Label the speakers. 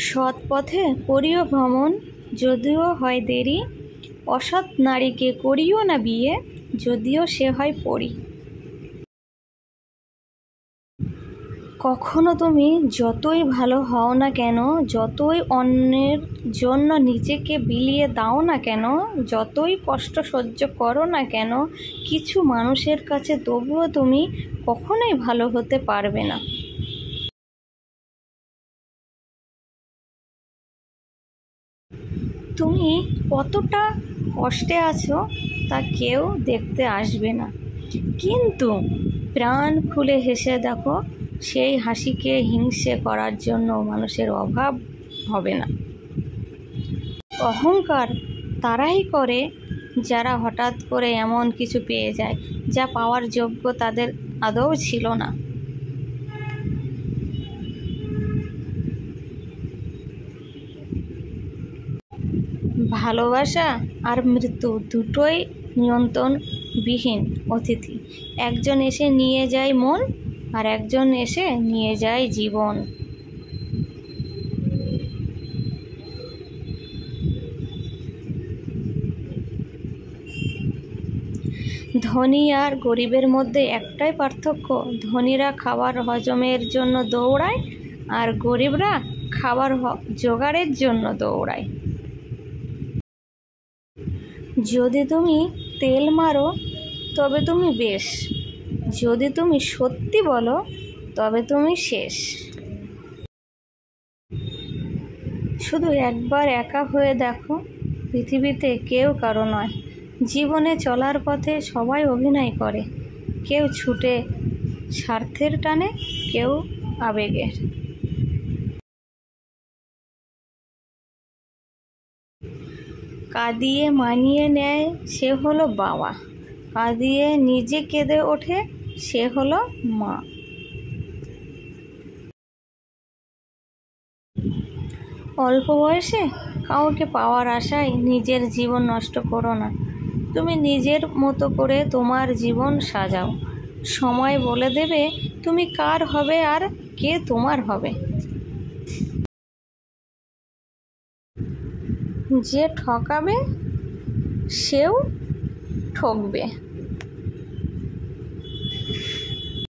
Speaker 1: সৎ পথে করিও ভ্রমণ, যদিও হয় দেরি। অসৎ নারীকে করিও না বিয়ে, যদিও সে হয় পরী। কখনো তুমি যতই ভালো হও না কেন, যতই অন্যের জন্য নিজেকে বিলিয়ে দাও না কেন, যতই কষ্ট সহ্য করো না কেন, কিছু মানুষের কাছে তবুও তুমি কখনোই ভালো হতে পারবে না। তুমি কতটা কষ্টে আছো তা কেউ দেখতে আসবে না, কিন্তু প্রাণ খুলে হেসে দেখো, সেই হাসিকে হিংসে করার জন্য মানুষের অভাব হবে না। অহংকার তারাই করে যারা হঠাৎ করে এমন কিছু পেয়ে যায় যা পাওয়ার যোগ্য তাদের আদৌ ছিল না। ভালোবাসা আর মৃত্যু দুটোই নিয়ন্ত্রণবিহীন অতিথি। একজন এসে নিয়ে যায় মন, আর একজন এসে নিয়ে যায় জীবন। ধনী আর গরিবের মধ্যে একটাই পার্থক্য, ধনীরা খাবার হজমের জন্য দৌড়ায় আর গরিবরা খাবার জোগাড়ের জন্য দৌড়ায়। যদি তুমি তেল মারো তবে তুমি বেশ, যদি তুমি সত্যি বলো তবে তুমি শেষ। শুধু একবার একা হয়ে দেখো, পৃথিবীতে কেউ কারো নয়। জীবনে চলার পথে সবাই অভিনয় করে, কেউ ছুটে স্বার্থের টানে, কেউ আবেগের। কাঁদিয়ে মানিয়ে নেয় সে হলো বাবা, কাঁদিয়ে নিজে কেঁদে ওঠে সে হলো মা। অল্প বয়সে কাউকে পাওয়ার আশায় নিজের জীবন নষ্ট করো না। তুমি নিজের মতো করে তোমার জীবন সাজাও, সময় বলে দেবে তুমি কার হবে আর কে তোমার হবে। যে ঠকাবে সেও ঠকবে।